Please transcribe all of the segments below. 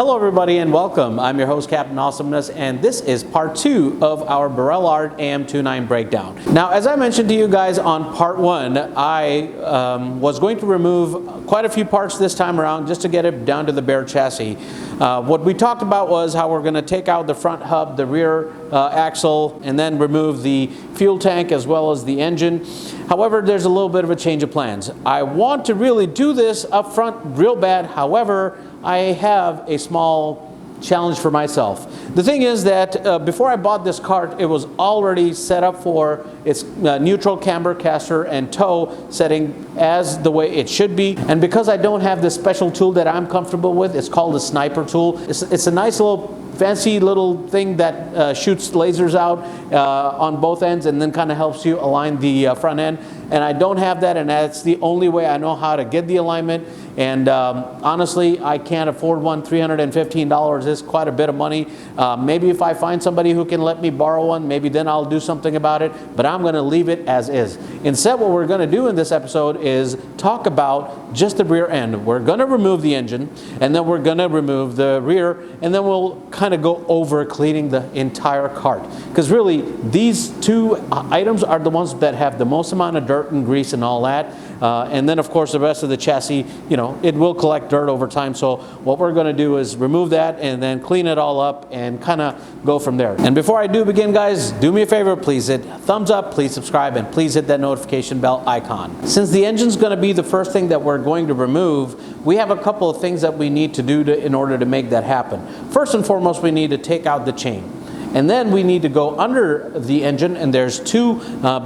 Hello everybody and welcome. I'm your host Captain Awesomeness, and this is part 2 of our Birel Am29 breakdown. Now, as I mentioned to you guys on part 1, I was going to remove quite a few parts this time around just to get it down to the bare chassis. What we talked about was how we're going to take out the front hub, the rear axle, and then remove the fuel tank as well as the engine. However, there's a little bit of a change of plans. I want to really do this up front real bad. However, I have a small challenge for myself. The thing is that before I bought this cart, it was already set up for its neutral camber, caster, and tow setting as the way it should be. And because I don't have this special tool that I'm comfortable with, it's called a sniper tool. It's a nice little fancy little thing that shoots lasers out on both ends and then kind of helps you align the front end. And I don't have that, and that's the only way I know how to get the alignment. And honestly, I can't afford one. $315 is quite a bit of money. Maybe if I find somebody who can let me borrow one, maybe then I'll do something about it. But I'm going to leave it as is. Instead, what we're going to do in this episode is talk about just the rear end. We're going to remove the engine, and then we're going to remove the rear, and then we'll kind of go over cleaning the entire cart. Because really, these two items are the ones that have the most amount of dirt and grease and all that. And then, of course, the rest of the chassis, you know, it will collect dirt over time. So what we're going to do is remove that and then clean it all up and kind of go from there. And before I do begin, guys, do me a favor, please hit thumbs up, please subscribe, and please hit that notification bell icon. Since the engine's going to be the first thing that we're going to remove, we have a couple of things that we need to do in order to make that happen. First and foremost, we need to take out the chain. And then we need to go under the engine, and there's two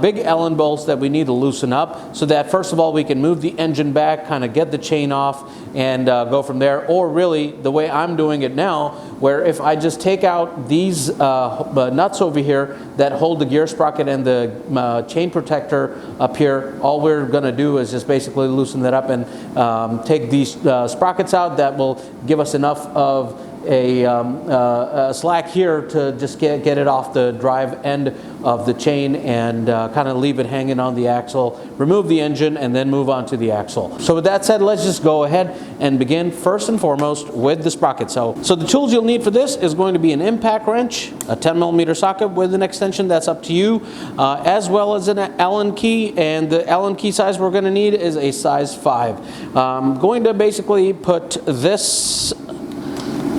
big Allen bolts that we need to loosen up so that first of all we can move the engine back, kind of get the chain off, and go from there. Or really the way I'm doing it now, where if I just take out these nuts over here that hold the gear sprocket and the chain protector up here, all we're going to do is just basically loosen that up and take these sprockets out. That will give us enough of a slack here to just get it off the drive end of the chain and kind of leave it hanging on the axle, remove the engine, and then move on to the axle. So with that said, let's just go ahead and begin first and foremost with the sprocket. So the tools you'll need for this is going to be an impact wrench, a 10mm socket with an extension, that's up to you, as well as an Allen key, and the Allen key size we're going to need is a size 5. I'm going to basically put this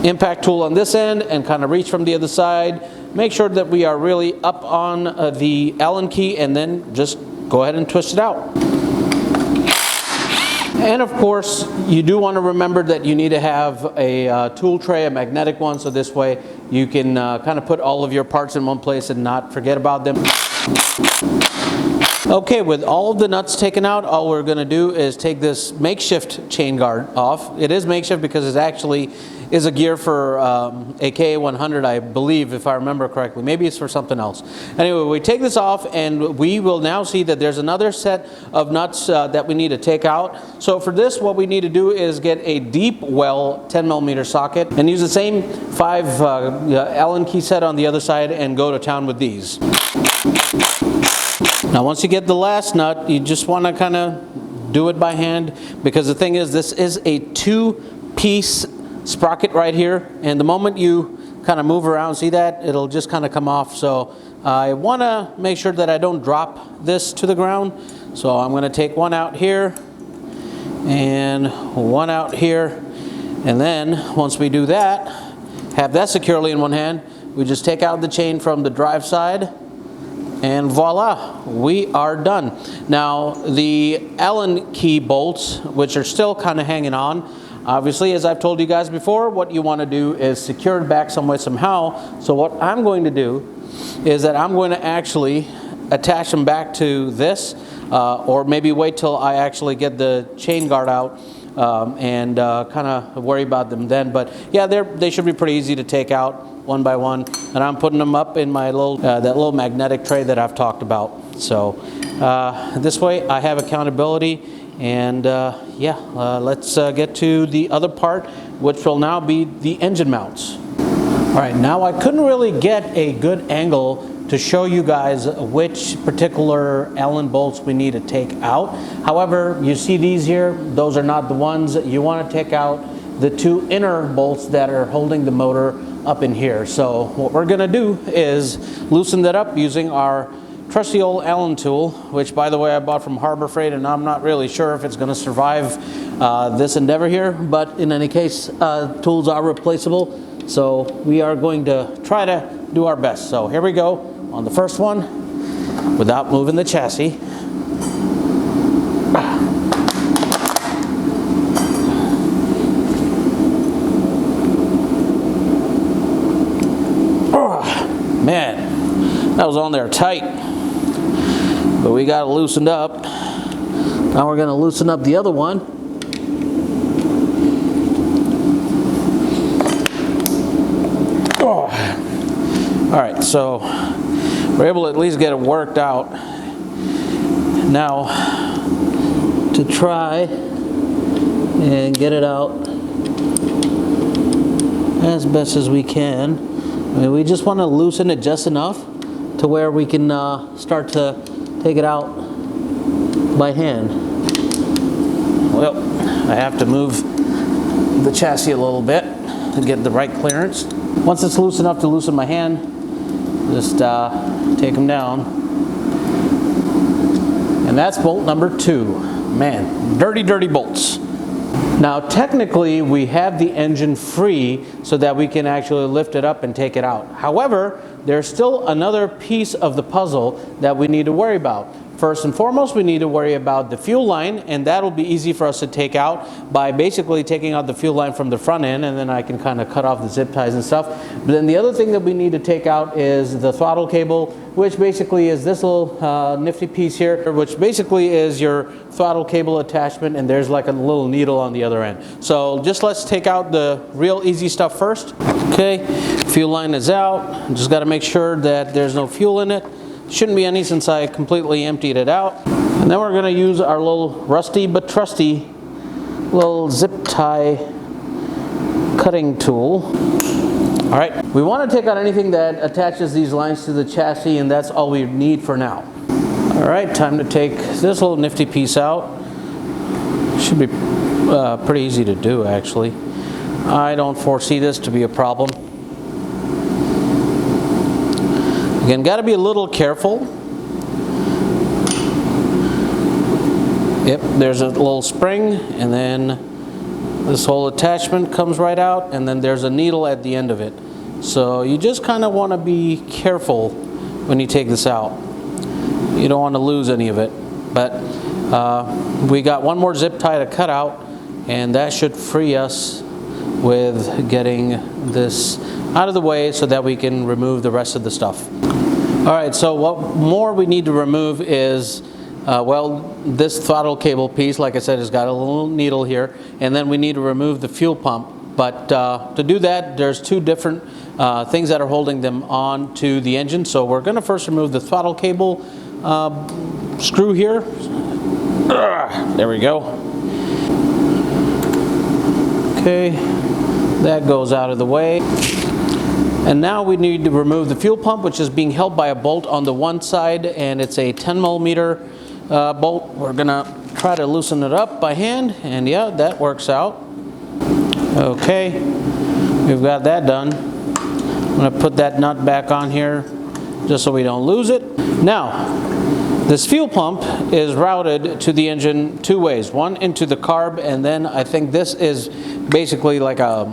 impact tool on this end and kind of reach from the other side. Make sure that we are really up on the Allen key, and then just go ahead and twist it out. And of course, you do want to remember that you need to have a tool tray, a magnetic one, so this way you can kind of put all of your parts in one place and not forget about them. Okay, with all of the nuts taken out, all we're going to do is take this makeshift chain guard off. It is makeshift because it actually is a gear for a KA100, I believe, if I remember correctly. Maybe it's for something else. Anyway, we take this off, and we will now see that there's another set of nuts that we need to take out. So for this, what we need to do is get a deep well 10mm socket and use the same 5 Allen key set on the other side and go to town with these. Now once you get the last nut, you just want to kind of do it by hand, because the thing is, this is a 2-piece sprocket right here, and the moment you kind of move around, see that, it'll just kind of come off. So I want to make sure that I don't drop this to the ground. So I'm going to take one out here and one out here, and then once we do that, have that securely in one hand, we just take out the chain from the drive side, and voila, we are done. Now the Allen key bolts, which are still kind of hanging on, obviously, as I've told you guys before, what you want to do is secure it back some way somehow. So what I'm going to do is that I'm going to actually attach them back to this, or maybe wait till I actually get the chain guard out and kind of worry about them then. But yeah, they should be pretty easy to take out one by one, and I'm putting them up in my little that little magnetic tray that I've talked about. So this way I have accountability, and let's get to the other part, which will now be the engine mounts. All right, now I couldn't really get a good angle to show you guys which particular Allen bolts we need to take out. However, you see these here, those are not the ones. You want to take out the two inner bolts that are holding the motor up in here. So what we're gonna do is loosen that up using our trusty old Allen tool, which by the way I bought from Harbor Freight, and I'm not really sure if it's gonna survive this endeavor here, but in any case, tools are replaceable. So we are going to try to do our best. So here we go on the first one without moving the chassis. Man, that was on there tight, but we got it loosened up. Now we're going to loosen up the other one. Oh. All right, so we're able to at least get it worked out. Now, to try and get it out as best as we can, I mean, we just want to loosen it just enough to where we can start to take it out by hand. Well, I have to move the chassis a little bit to get the right clearance. Once it's loose enough to loosen my hand, just take them down. And that's bolt number 2. Man, dirty, dirty bolts. Now technically we have the engine free so that we can actually lift it up and take it out. However, there's still another piece of the puzzle that we need to worry about. First and foremost, we need to worry about the fuel line, and that'll be easy for us to take out by basically taking out the fuel line from the front end, and then I can kind of cut off the zip ties and stuff. But then the other thing that we need to take out is the throttle cable, which basically is this little nifty piece here, which basically is your throttle cable attachment, and there's like a little needle on the other end. So just let's take out the real easy stuff first. Okay, fuel line is out. Just got to make sure that there's no fuel in it. Shouldn't be any since I completely emptied it out. And then we're going to use our little rusty but trusty little zip tie cutting tool. All right, we want to take out anything that attaches these lines to the chassis, and that's all we need for now. All right, time to take this little nifty piece out. Should be pretty easy to do, actually. I don't foresee this to be a problem. Again, got to be a little careful. Yep, there's a little spring, and then this whole attachment comes right out, and then there's a needle at the end of it. So you just kind of want to be careful when you take this out. You don't want to lose any of it. But we got one more zip tie to cut out, and that should free us with getting this out of the way so that we can remove the rest of the stuff. All right, so what more we need to remove is, well, this throttle cable piece, like I said, has got a little needle here, and then we need to remove the fuel pump. But to do that, there's two different things that are holding them on to the engine. So we're going to first remove the throttle cable screw here. There we go. Okay, that goes out of the way. And now we need to remove the fuel pump, which is being held by a bolt on the one side, and it's a 10mm bolt. We're gonna try to loosen it up by hand, and yeah, that works out. Okay, we've got that done. I'm gonna put that nut back on here just so we don't lose it. Now, this fuel pump is routed to the engine two ways. One into the carb, and then I think this is basically like a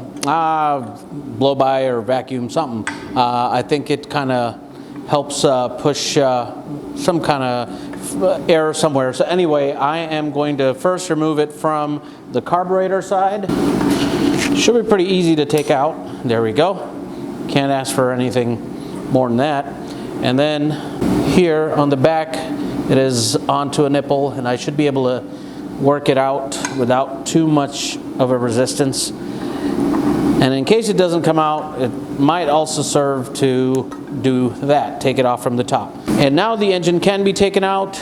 blow-by or vacuum something. I think it kind of helps push some kind of air somewhere. So anyway, I am going to first remove it from the carburetor side. Should be pretty easy to take out. There we go. Can't ask for anything more than that. And then here on the back, it is onto a nipple, and I should be able to work it out without too much of a resistance. And in case it doesn't come out, it might also serve to do that, take it off from the top. And now the engine can be taken out.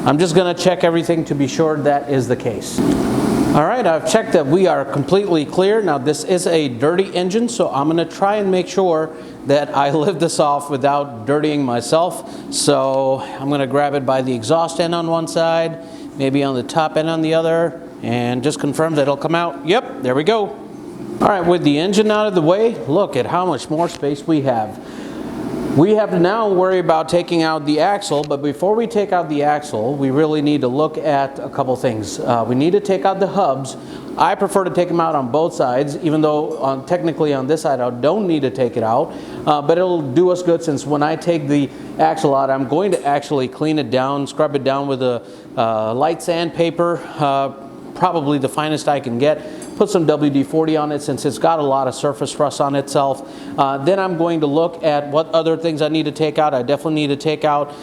I'm just going to check everything to be sure that is the case. All right, I've checked that we are completely clear. Now this is a dirty engine, so I'm going to try and make sure that I lift this off without dirtying myself. So I'm going to grab it by the exhaust end on one side, maybe on the top end on the other, and just confirms that it'll come out. Yep, there we go. All right, with the engine out of the way, look at how much more space we have. We have to now worry about taking out the axle, but before we take out the axle, we really need to look at a couple things. We need to take out the hubs. I prefer to take them out on both sides, even though technically on this side I don't need to take it out, but it'll do us good, since when I take the axle out, I'm going to actually clean it down, scrub it down with a light sandpaper, probably the finest I can get. Put some WD-40 on it, since it's got a lot of surface rust on itself. Then I'm going to look at what other things I need to take out. I definitely need to take out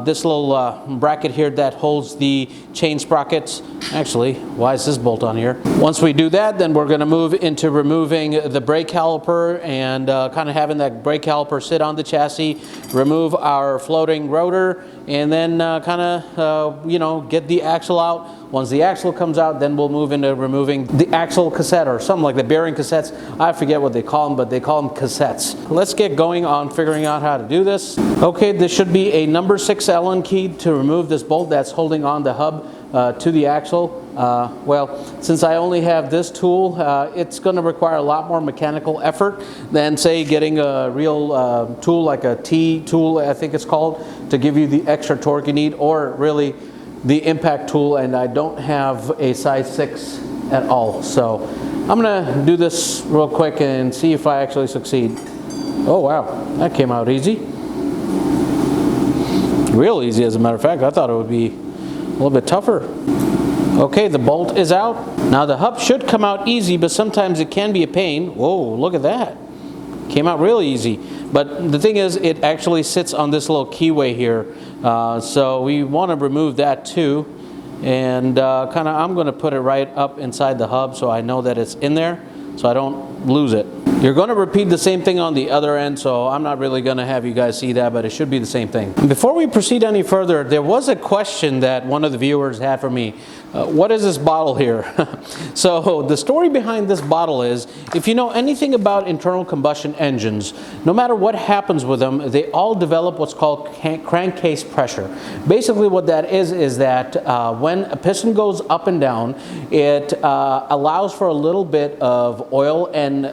this little bracket here that holds the chain sprockets. Actually, why is this bolt on here? Once we do that, then we're going to move into removing the brake caliper and kind of having that brake caliper sit on the chassis, remove our floating rotor, and then kind of, you know, get the axle out. Once the axle comes out, then we'll move into removing the axle cassette, or something like the bearing cassettes. I forget what they call them, but they call them cassettes. Let's get going on figuring out how to do this. Okay, this should be a number 6 Allen key to remove this bolt that's holding on the hub to the axle. Well, since I only have this tool, it's going to require a lot more mechanical effort than, say, getting a real tool like a T tool, I think it's called, to give you the extra torque you need, or really the impact tool, and I don't have a size 6 at all. So I'm gonna do this real quick and see if I actually succeed. Oh wow, that came out easy. Real easy, as a matter of fact. I thought it would be a little bit tougher. Okay, the bolt is out. Now the hub should come out easy, but sometimes it can be a pain. Whoa, look at that. Came out really easy. But the thing is, it actually sits on this little keyway here. So we want to remove that too. And I'm going to put it right up inside the hub so I know that it's in there, so I don't lose it. You're going to repeat the same thing on the other end, so I'm not really going to have you guys see that, but it should be the same thing. Before we proceed any further, there was a question that one of the viewers had for me. What is this bottle here? So the story behind this bottle is, if you know anything about internal combustion engines, no matter what happens with them, they all develop what's called crankcase pressure. Basically what that is that when a piston goes up and down, it allows for a little bit of oil and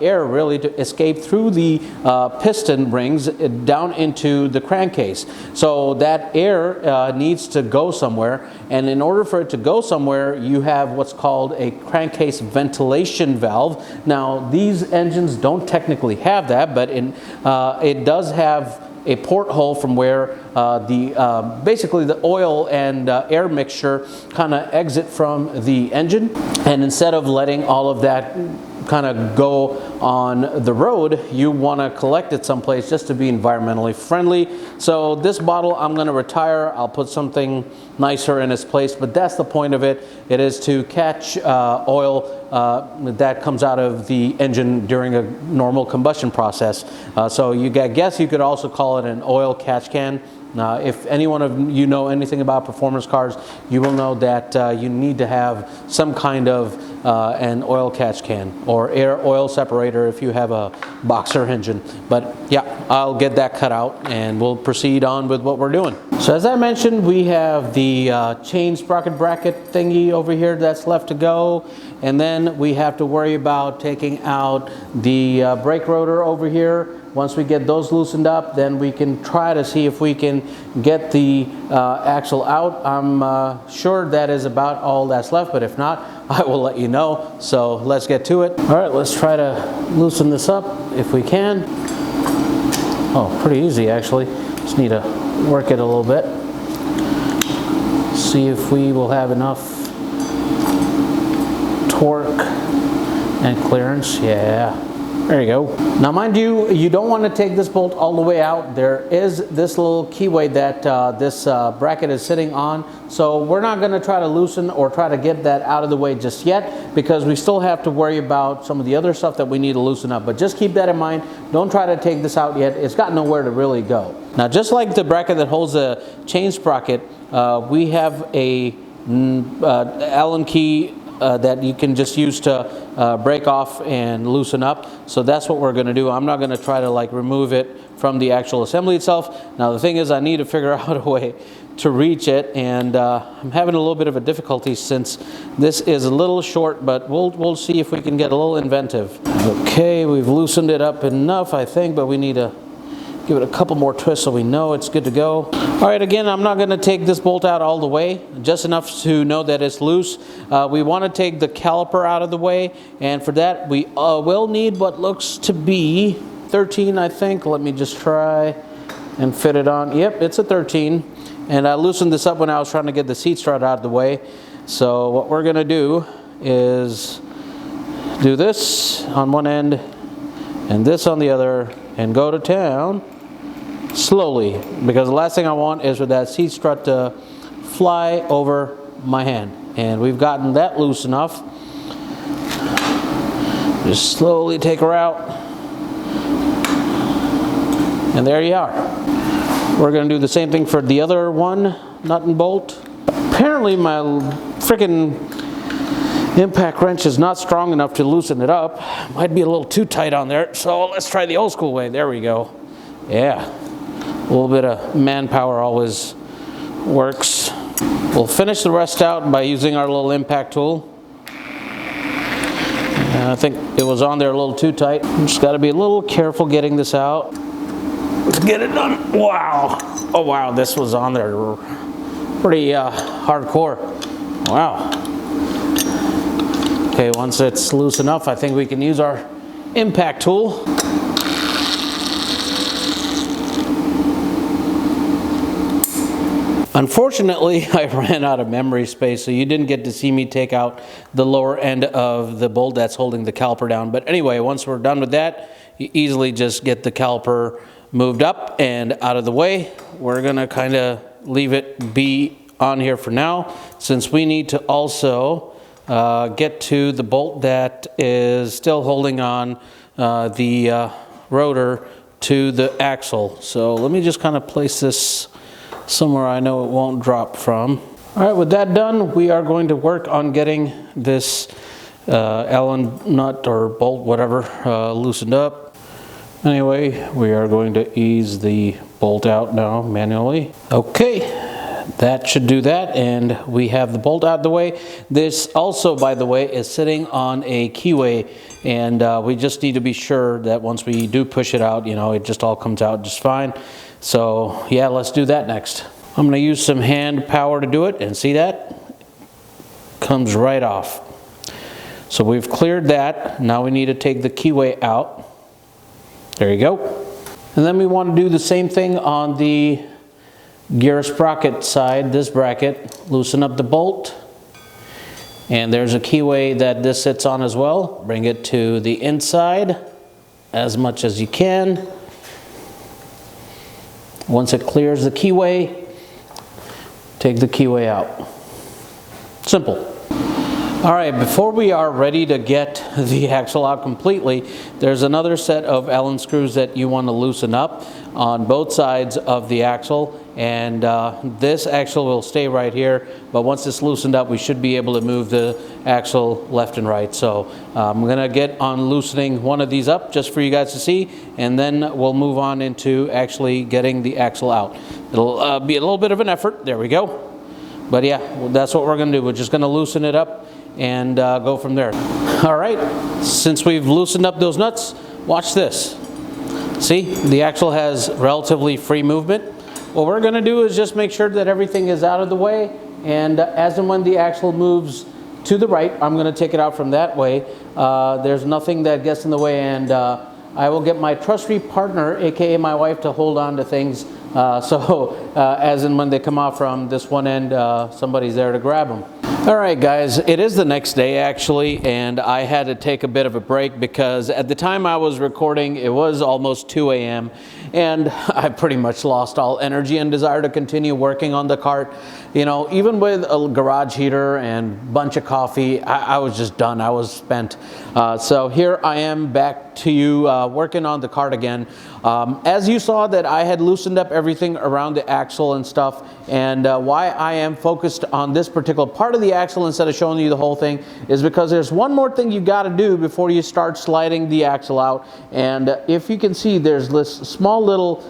air really to escape through the piston rings down into the crankcase. So that air needs to go somewhere, and in order for it to go somewhere, you have what's called a crankcase ventilation valve. Now these engines don't technically have that, but it does have a porthole from where basically the oil and air mixture kind of exit from the engine, and instead of letting all of that kind of go on the road, you want to collect it someplace just to be environmentally friendly. So this bottle I'm going to retire. I'll put something nicer in its place, but that's the point of it. It is to catch oil that comes out of the engine during a normal combustion process. So I guess you could also call it an oil catch can. If any one of you know anything about performance cars, you will know that you need to have some kind of an oil catch can or air oil separator if you have a boxer engine. But yeah, I'll get that cut out and we'll proceed on with what we're doing. So as I mentioned, we have the chain sprocket bracket thingy over here that's left to go, and then we have to worry about taking out the brake rotor over here. Once we get those loosened up, then we can try to see if we can get the axle out. I'm sure that is about all that's left, but if not, I will let you know. So let's get to it. All right, let's try to loosen this up if we can. Oh, pretty easy actually. Just need to work it a little bit. See if we will have enough torque and clearance. Yeah. There you go. Now mind you, you don't want to take this bolt all the way out. There is this little keyway that this bracket is sitting on. So we're not going to try to loosen or try to get that out of the way just yet, because we still have to worry about some of the other stuff that we need to loosen up. But just keep that in mind. Don't try to take this out yet. It's got nowhere to really go. Now just like the bracket that holds the chain sprocket, we have a Allen key that you can just use to break off and loosen up. So that's what we're going to do. I'm not going to try to like remove it from the actual assembly itself. Now the thing is, I need to figure out a way to reach it, and I'm having a little bit of a difficulty since this is a little short, but we'll see if we can get a little inventive. Okay, we've loosened it up enough, I think, but we need to give it a couple more twists so we know it's good to go. All right, again, I'm not going to take this bolt out all the way, just enough to know that it's loose. We want to take the caliper out of the way, and for that we will need what looks to be 13, I think. Let me just try and fit it on. Yep, it's a 13. And I loosened this up when I was trying to get the seat strut out of the way. So what we're going to do is do this on one end and this on the other and go to town slowly, because the last thing I want is for that seat strut to fly over my hand. And we've gotten that loose enough. Just slowly take her out. And there you are. We're going to do the same thing for the other one, nut and bolt. Apparently my freaking impact wrench is not strong enough to loosen it up. Might be a little too tight on there, so let's try the old school way. There we go. Yeah, a little bit of manpower always works. We'll finish the rest out by using our little impact tool. I think it was on there a little too tight. Just got to be a little careful getting this out. Let's get it done. Wow. Oh wow, this was on there pretty hardcore. Wow. Okay, once it's loose enough, I think we can use our impact tool. Unfortunately, I ran out of memory space, so you didn't get to see me take out the lower end of the bolt that's holding the caliper down. But anyway, once we're done with that, you easily just get the caliper moved up and out of the way. We're gonna kind of leave it be on here for now, since we need to also get to the bolt that is still holding on the rotor to the axle. So let me just kind of place this somewhere I know it won't drop from. All right, with that done, we are going to work on getting this Allen nut or bolt, whatever, loosened up. Anyway, we are going to ease the bolt out now manually. Okay, that should do that, and we have the bolt out of the way. This also, by the way, is sitting on a Keyway, and we just need to be sure that once we do push it out, you know, it just all comes out just fine. So yeah, let's do that next. I'm going to use some hand power to do it, and see that? Comes right off. So we've cleared that. Now we need to take the Keyway out. There you go. And then we want to do the same thing on the gear sprocket side, this bracket. Loosen up the bolt. And there's a Keyway that this sits on as well. Bring it to the inside as much as you can. Once it clears the Keyway, take the Keyway out. Simple. All right, before we are ready to get the axle out completely, there's another set of Allen screws that you want to loosen up on both sides of the axle, and this axle will stay right here, but once it's loosened up, we should be able to move the axle left and right. So I'm gonna get on loosening one of these up just for you guys to see, and then we'll move on into actually getting the axle out. It'll be a little bit of an effort. There we go. But yeah, that's what we're gonna do. We're just gonna loosen it up and go from there. All right, since we've loosened up those nuts, watch this. See, the axle has relatively free movement. What we're gonna do is just make sure that everything is out of the way, and as and when the axle moves to the right, I'm gonna take it out from that way. There's nothing that gets in the way, and I will get my trusty partner, aka my wife, to hold on to things, so as and when they come off from this one end, somebody's there to grab them. All right, guys, it is the next day actually, and I had to take a bit of a break because at the time I was recording, it was almost 2 a.m. and I pretty much lost all energy and desire to continue working on the cart. You know, even with a garage heater and bunch of coffee, I was just done. I was spent. So here I am back to you working on the cart again. As you saw that I had loosened up everything around the axle and stuff, and why I am focused on this particular part of the axle instead of showing you the whole thing is because there's one more thing you got to do before you start sliding the axle out. And if you can see, there's this small little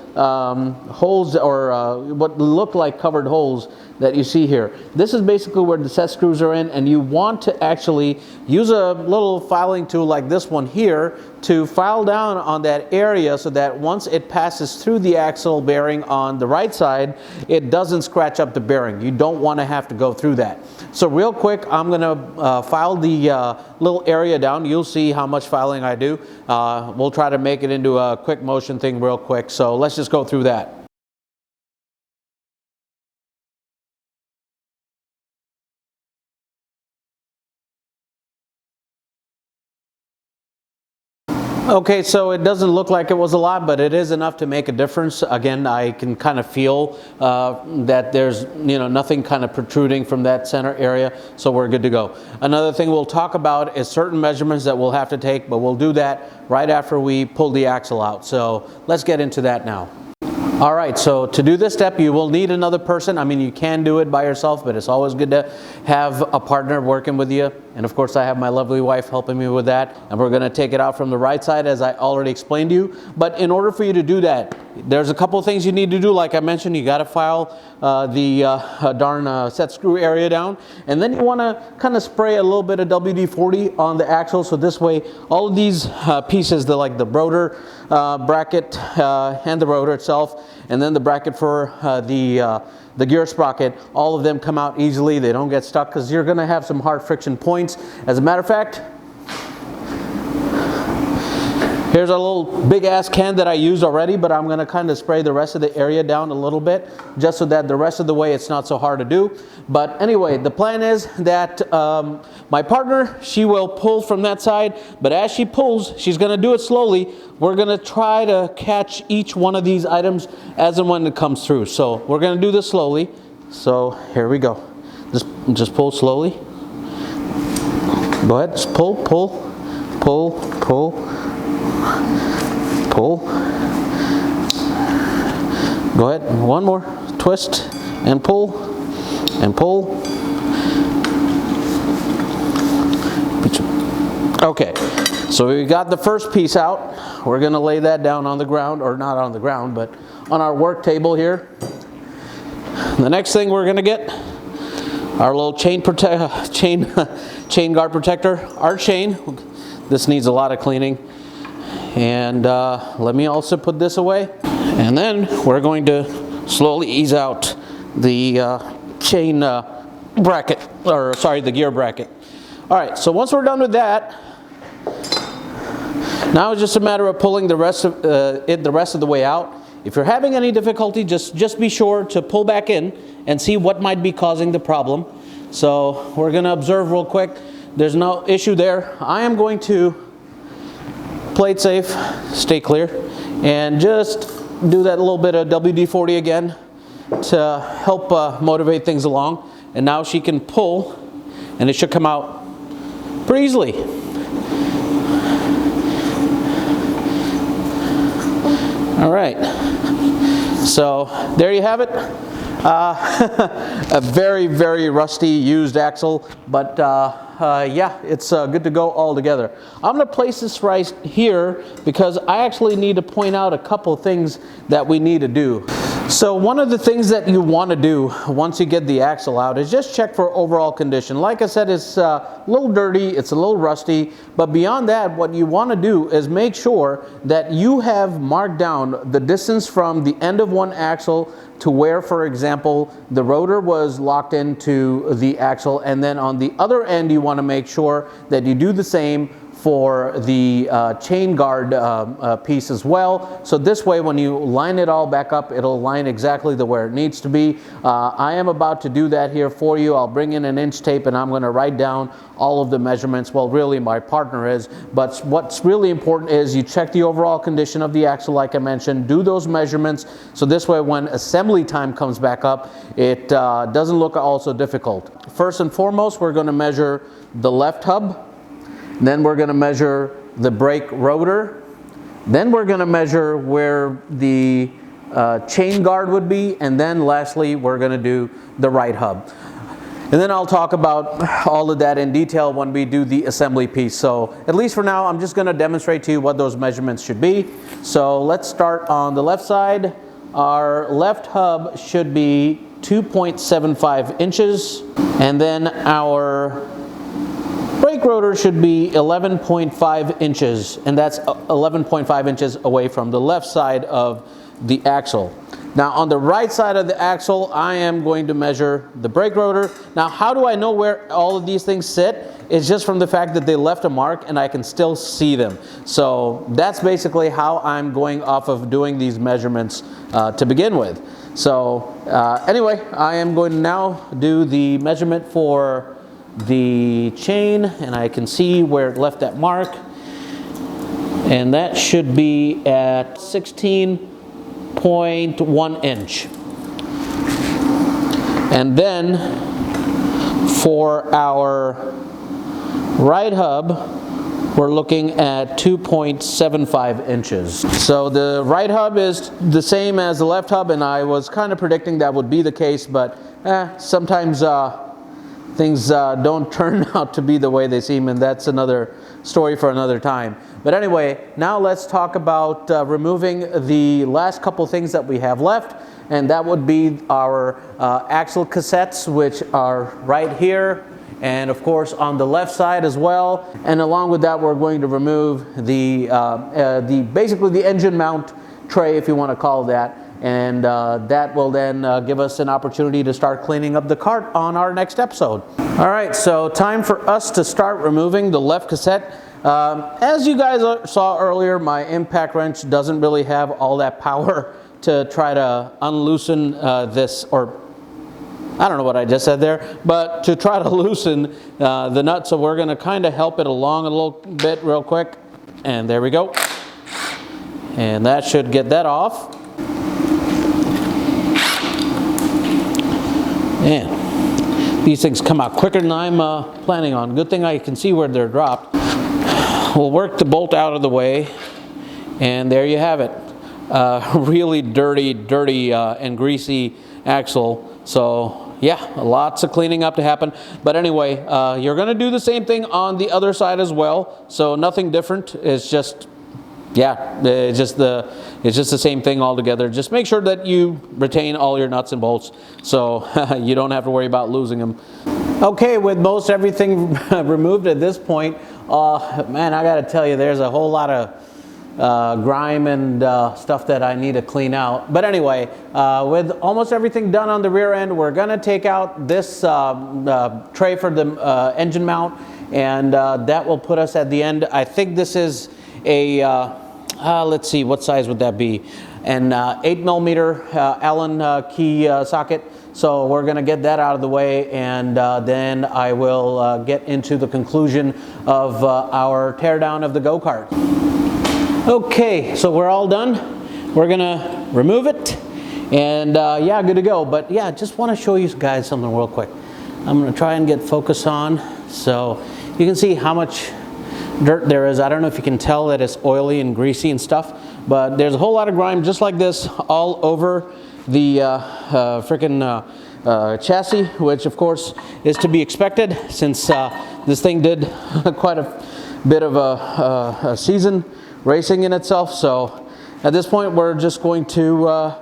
holes, or what look like covered holes that you see here. This is basically where the set screws are in, and you want to actually use a little filing tool like this one here to file down on that area so that once it passes through the axle bearing on the right side, it doesn't scratch up the bearing. You don't want to have to go through that. So real quick, I'm going to file the little area down. You'll see how much filing I do. We'll try to make it into a quick motion thing real quick. So let's just go through that. Okay, so it doesn't look like it was a lot, but it is enough to make a difference. Again, I can kind of feel that there's, you know, nothing kind of protruding from that center area, so we're good to go. Another thing we'll talk about is certain measurements that we'll have to take, but we'll do that right after we pull the axle out. So let's get into that now. All right, so to do this step, you will need another person. I mean, you can do it by yourself, but it's always good to have a partner working with you. And of course, I have my lovely wife helping me with that. And we're gonna take it out from the right side, as I already explained to you. But in order for you to do that, there's a couple things you need to do. Like I mentioned, you gotta file the darn set screw area down. And then you wanna kind of spray a little bit of WD-40 on the axle. So this way, all of these pieces, like the rotor bracket and the rotor itself, and then the bracket for the gear sprocket, all of them come out easily. They don't get stuck because you're going to have some hard friction points. As a matter of fact, here's a little big ass can that I used already, but I'm going to kind of spray the rest of the area down a little bit just so that the rest of the way it's not so hard to do. But anyway, the plan is that my partner, she will pull from that side, but as she pulls, she's going to do it slowly. We're going to try to catch each one of these items as and when it comes through. So we're going to do this slowly. So here we go. Just pull slowly. Go ahead, just pull, pull, pull, pull, pull. Go ahead, one more. Twist and pull and pull. Okay, so we got the first piece out. We're going to lay that down on the ground, or not on the ground, but on our work table here. The next thing we're going to get, our little chain guard protector, our chain. This needs a lot of cleaning. And let me also put this away. And then we're going to slowly ease out the chain bracket, or sorry, the gear bracket. All right, so once we're done with that, now it's just a matter of pulling the rest of the way out. If you're having any difficulty, just be sure to pull back in and see what might be causing the problem. So we're going to observe real quick. There's no issue there. I am going to play it safe, stay clear, and just do that little bit of WD-40 again to help motivate things along. And now she can pull, and it should come out pretty easily. All right, so there you have it. A very, very rusty used axle, but yeah, it's good to go all together. I'm going to place this right here because I actually need to point out a couple things that we need to do. So one of the things that you want to do once you get the axle out is just check for overall condition. Like I said, it's a little dirty, it's a little rusty, but beyond that, what you want to do is make sure that you have marked down the distance from the end of one axle to where, for example, the rotor was locked into the axle, and then on the other end you want to make sure that you do the same for the chain guard piece as well. So this way, when you line it all back up, it'll line exactly the where it needs to be. I am about to do that here for you. I'll bring in an inch tape and I'm going to write down all of the measurements. Well, really my partner is, but what's really important is you check the overall condition of the axle like I mentioned, do those measurements, so this way when assembly time comes back up, it doesn't look all so difficult. First and foremost, we're going to measure the left hub. Then we're going to measure the brake rotor. Then we're going to measure where the chain guard would be. And then lastly, we're going to do the right hub. And then I'll talk about all of that in detail when we do the assembly piece. So at least for now, I'm just going to demonstrate to you what those measurements should be. So let's start on the left side. Our left hub should be 2.75 inches. And then our brake rotor should be 11.5 inches, and that's 11.5 inches away from the left side of the axle. Now on the right side of the axle, I am going to measure the brake rotor. Now how do I know where all of these things sit? It's just from the fact that they left a mark and I can still see them. So that's basically how I'm going off of doing these measurements to begin with. So anyway, I am going to now do the measurement for the chain, and I can see where it left that mark, and that should be at 16.1 inch. And then for our right hub, we're looking at 2.75 inches. So the right hub is the same as the left hub, and I was kind of predicting that would be the case, but sometimes things don't turn out to be the way they seem, and that's another story for another time. But anyway, now let's talk about removing the last couple things that we have left, and that would be our axle cassettes, which are right here, and of course on the left side as well. And along with that, we're going to remove the basically the engine mount tray, if you want to call it that. And that will then give us an opportunity to start cleaning up the cart on our next episode. All right, so time for us to start removing the left cassette. As you guys saw earlier, my impact wrench doesn't really have all that power to try to unloosen this, or I don't know what I just said there, but to try to loosen the nut. So we're going to kind of help it along a little bit real quick. And there we go. And that should get that off. Man, these things come out quicker than I'm planning on. Good thing I can see where they're dropped. We'll work the bolt out of the way, and there you have it. Really dirty and greasy axle. So yeah, lots of cleaning up to happen. But anyway, you're going to do the same thing on the other side as well. So nothing different. It's just, yeah, it's just the same thing altogether. Just make sure that you retain all your nuts and bolts, so you don't have to worry about losing them. Okay, with most everything removed at this point, man, I gotta tell you, there's a whole lot of grime and stuff that I need to clean out. But anyway, with almost everything done on the rear end, we're gonna take out this tray for the engine mount, and that will put us at the end. I think this is a let's see, what size would that be? An 8mm Allen key socket. So we're going to get that out of the way, and then I will get into the conclusion of our teardown of the go-kart. Okay, so we're all done. We're going to remove it, and yeah, good to go. But yeah, just want to show you guys something real quick. I'm going to try and get focus on, so you can see how much dirt there is. I don't know if you can tell that it's oily and greasy and stuff, but there's a whole lot of grime just like this all over the frickin' chassis, which of course is to be expected since this thing did quite a bit of a season racing in itself. So at this point, we're just going to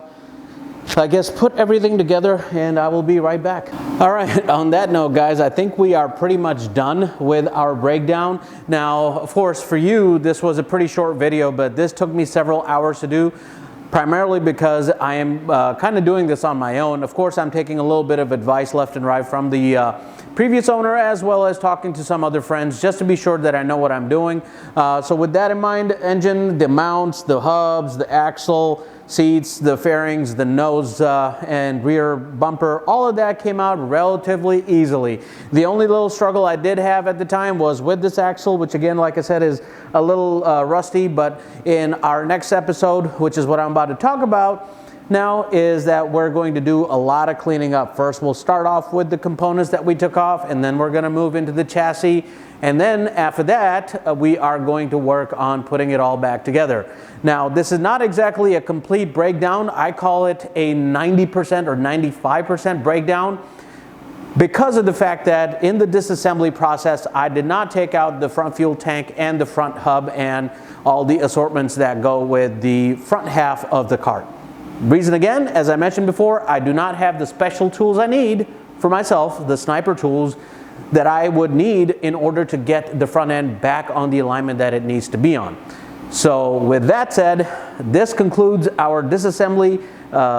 I guess put everything together, and I will be right back. All right, on that note, guys, I think we are pretty much done with our breakdown. Now, of course, for you, this was a pretty short video, but this took me several hours to do. primarily because I am kind of doing this on my own. Of course, I'm taking a little bit of advice left and right from the previous owner, as well as talking to some other friends, just to be sure that I know what I'm doing. So with that in mind, engine, the mounts, the hubs, the axle, seats, the fairings, the nose and rear bumper, all of that came out relatively easily. The only little struggle I did have at the time was with this axle, which again, like I said, is a little rusty, but in our next episode, which is what I'm about to talk about now, is that we're going to do a lot of cleaning up. First, we'll start off with the components that we took off, and then we're going to move into the chassis. And then after that, we are going to work on putting it all back together. Now, this is not exactly a complete breakdown. I call it a 90% or 95% breakdown, because of the fact that in the disassembly process, I did not take out the front fuel tank and the front hub and all the assortments that go with the front half of the cart. Reason again, as I mentioned before, I do not have the special tools I need for myself, the sniper tools that I would need in order to get the front end back on the alignment that it needs to be on. So with that said, this concludes our disassembly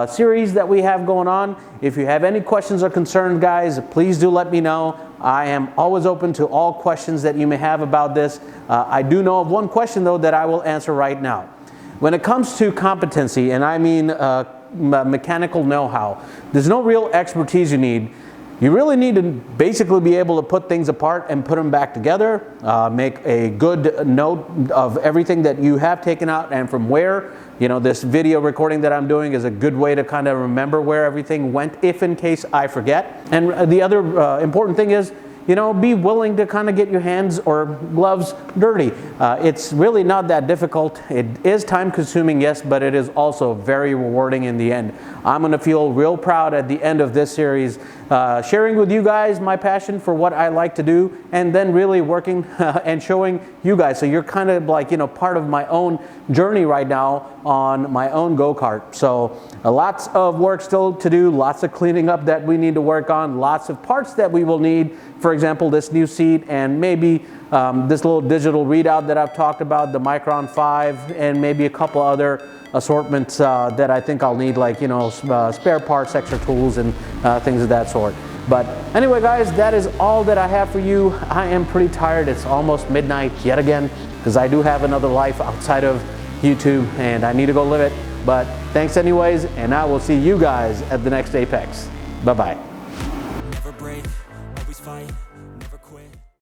series that we have going on. If you have any questions or concerns, guys, please do let me know. I am always open to all questions that you may have about this. I do know of one question though that I will answer right now. When it comes to competency, and I mean mechanical know-how, there's no real expertise you need. You really need to basically be able to put things apart and put them back together, make a good note of everything that you have taken out and from where. You know, this video recording that I'm doing is a good way to kind of remember where everything went, if in case I forget. And the other important thing is, you know, be willing to kind of get your hands or gloves dirty. It's really not that difficult. It is time consuming, yes, but it is also very rewarding in the end. I'm gonna feel real proud at the end of this series, sharing with you guys my passion for what I like to do, and then really working and showing you guys. So you're kind of like, you know, part of my own journey right now on my own go-kart. So lots of work still to do, lots of cleaning up that we need to work on, lots of parts that we will need. For example, this new seat and maybe this little digital readout that I've talked about, the Micron 5, and maybe a couple other assortments that I think I'll need, like, you know, spare parts, extra tools, and things of that sort. But anyway, guys, that is all that I have for you. I am pretty tired. It's almost midnight yet again, because I do have another life outside of YouTube, and I need to go live it. But thanks anyways, and I will see you guys at the next Apex. Bye-bye. Never break, always fight.